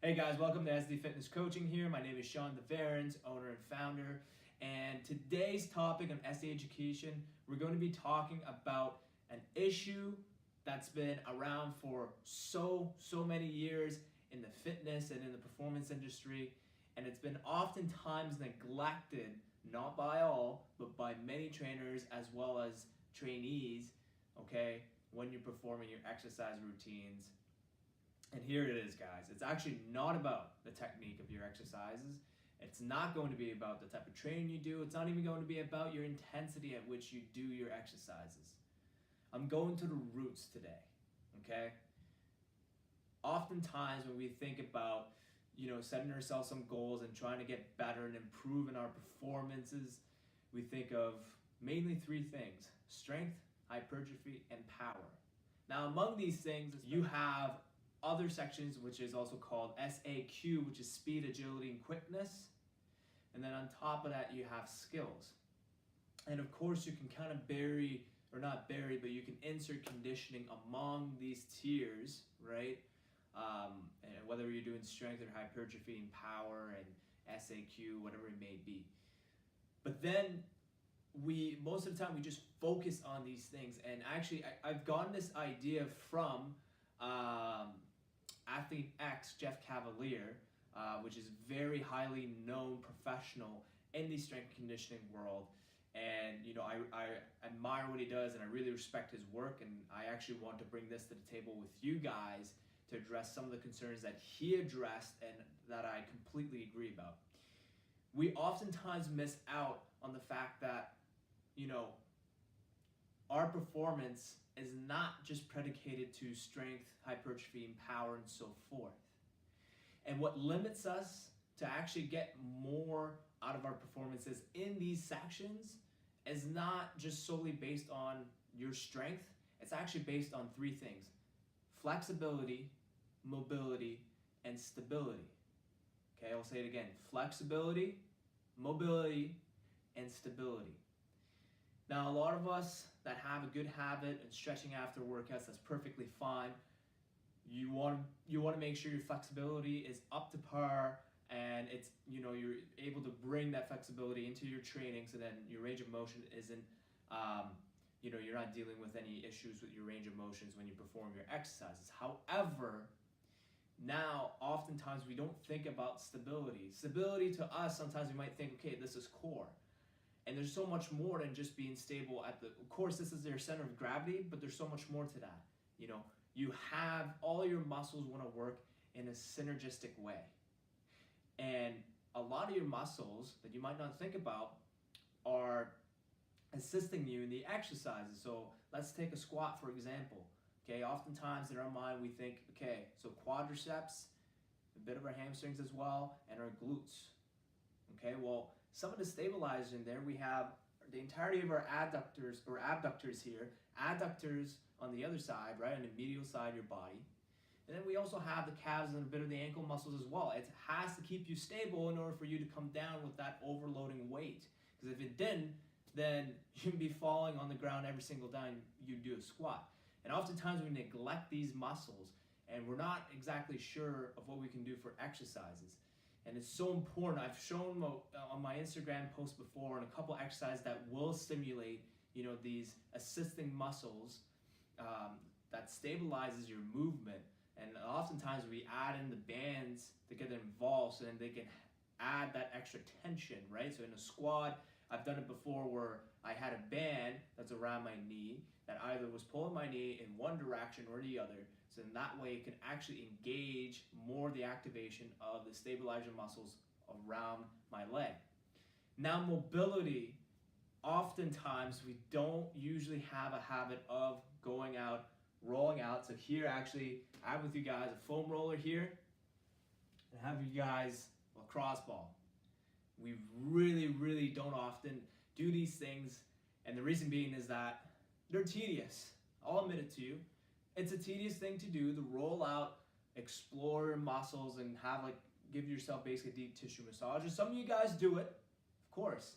Hey guys, welcome to SD Fitness Coaching here. My name is Sean DeVarens, owner and founder. And today's topic on SD Education, we're going to be talking about an issue that's been around for so many years in the fitness and in the performance industry. And it's been oftentimes neglected, not by all, but by many trainers as well as trainees, okay, when you're performing your exercise routines. And here it is, guys. It's actually not about the technique of your exercises. It's not going to be about the type of training you do. It's not even going to be about your intensity at which you do your exercises. I'm going to the roots today, okay? Oftentimes when we think about, setting ourselves some goals and trying to get better and improve in our performances, we think of mainly three things: strength, hypertrophy, and power. Now, among these things, you have other sections, which is also called SAQ, which is speed, agility, and quickness. And then on top of that, you have skills. And of course, you can kind of but you can insert conditioning among these tiers, right? And whether you're doing strength or hypertrophy and power and SAQ, whatever it may be. But then most of the time, we just focus on these things. And actually, I've gotten this idea from Athlete X, Jeff Cavalier, which is very highly known professional in the strength conditioning world. And I admire what he does, and I really respect his work, and I actually want to bring this to the table with you guys to address some of the concerns that he addressed and that I completely agree about. We oftentimes miss out on the fact that our performance is not just predicated to strength, hypertrophy, and power, and so forth. And what limits us to actually get more out of our performances in these sections is not just solely based on your strength. It's actually based on three things: flexibility, mobility, and stability. Okay, I'll say it again: flexibility, mobility, and stability. Now, a lot of us that have a good habit and stretching after workouts, that's perfectly fine. You want to make sure your flexibility is up to par, and it's you're able to bring that flexibility into your training, so then your range of motion isn't you're not dealing with any issues with your range of motions when you perform your exercises. However, now oftentimes we don't think about stability. Stability to us, sometimes we might think, okay, this is core. And there's so much more than just being stable of course, this is their center of gravity, but there's so much more to that. You have all your muscles want to work in a synergistic way. And a lot of your muscles that you might not think about are assisting you in the exercises. So let's take a squat, for example. Okay, oftentimes in our mind we think, okay, so quadriceps, a bit of our hamstrings as well, and our glutes. Okay, well, some of the stabilizers in there, we have the entirety of our adductors or abductors here, adductors on the other side, right, on the medial side of your body. And then we also have the calves and a bit of the ankle muscles as well. It has to keep you stable in order for you to come down with that overloading weight. Because if it didn't, then you'd be falling on the ground every single time you do a squat. And oftentimes we neglect these muscles, and we're not exactly sure of what we can do for exercises. And it's so important. I've shown on my Instagram post before and a couple exercises that will stimulate, these assisting muscles that stabilizes your movement. And oftentimes we add in the bands to get them involved, so then they can add that extra tension, right? So in a squat, I've done it before where I had a band that's around my knee that either was pulling my knee in one direction or the other. So in that way, it can actually engage more the activation of the stabilizer muscles around my leg. Now, mobility, oftentimes we don't usually have a habit of going out, rolling out. So here, actually, I have with you guys a foam roller here, and I have you guys a lacrosse ball. We really don't often do these things, and the reason being is that they're tedious. I'll admit it to you. It's a tedious thing to do, to roll out, explore your muscles, and give yourself basically deep tissue massages. Some of you guys do it, of course,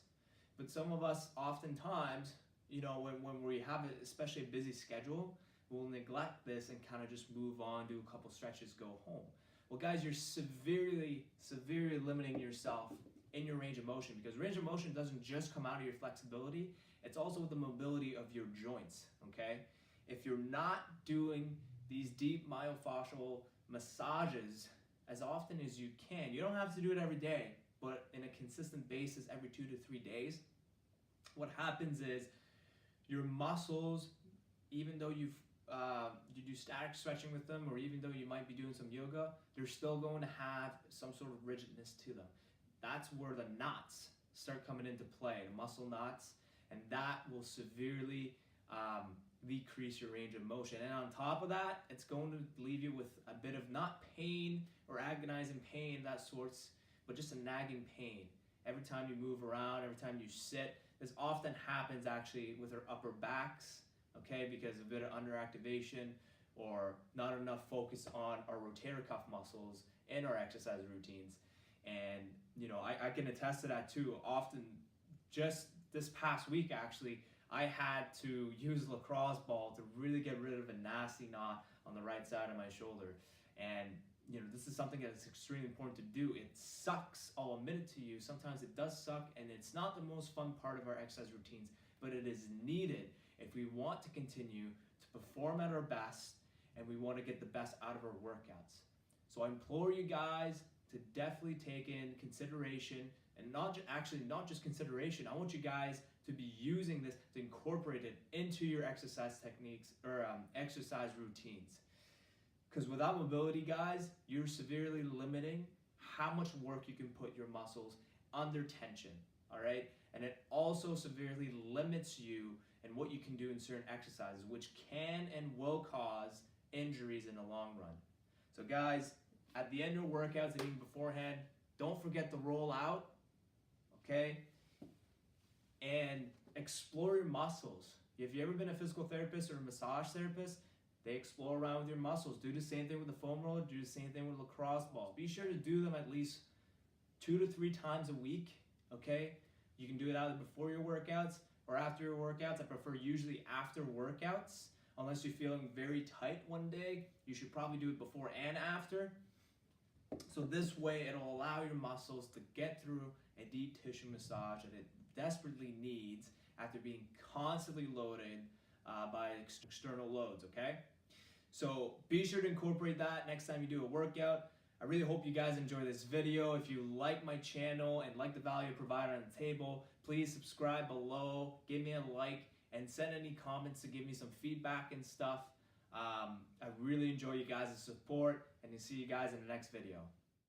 but some of us oftentimes, when we have especially a busy schedule, we'll neglect this and kind of just move on, do a couple stretches, go home. Well, guys, you're severely limiting yourself in your range of motion, because range of motion doesn't just come out of your flexibility, it's also the mobility of your joints, okay? If you're not doing these deep myofascial massages as often as you can, you don't have to do it every day, but in a consistent basis every 2 to 3 days, what happens is your muscles, even though you do static stretching with them, or even though you might be doing some yoga, they're still going to have some sort of rigidness to them. That's where the knots start coming into play, the muscle knots, and that will severely decrease your range of motion. And on top of that, it's going to leave you with a bit of not pain or agonizing pain, that sorts, but just a nagging pain. Every time you move around, every time you sit, this often happens actually with our upper backs, okay, because of a bit of underactivation or not enough focus on our rotator cuff muscles in our exercise routines. And you know, I can attest to that too. Often, just this past week actually, I had to use a lacrosse ball to really get rid of a nasty knot on the right side of my shoulder. And you know, this is something that's extremely important to do. It sucks, I'll admit it to you. Sometimes it does suck, and it's not the most fun part of our exercise routines, but it is needed if we want to continue to perform at our best and we want to get the best out of our workouts. So I implore you guys to definitely take in consideration, and not just consideration. I want you guys to be using this to incorporate it into your exercise techniques or exercise routines. Because without mobility, guys, you're severely limiting how much work you can put your muscles under tension, all right? And it also severely limits you in what you can do in certain exercises, which can and will cause injuries in the long run. So guys, at the end of workouts and even beforehand, don't forget to roll out, okay? And explore your muscles. If you've ever been a physical therapist or a massage therapist, they explore around with your muscles. Do the same thing with the foam roller, do the same thing with lacrosse balls. Be sure to do them at least 2 to 3 times a week, okay? You can do it either before your workouts or after your workouts. I prefer usually after workouts. Unless you're feeling very tight one day, you should probably do it before and after. So this way, it'll allow your muscles to get through a deep tissue massage that it desperately needs after being constantly loaded by external loads, okay? So be sure to incorporate that next time you do a workout. I really hope you guys enjoy this video. If you like my channel and like the value provided on the table, please subscribe below, give me a like, and send any comments to give me some feedback and stuff. I really enjoy you guys' support, and I'll see you guys in the next video.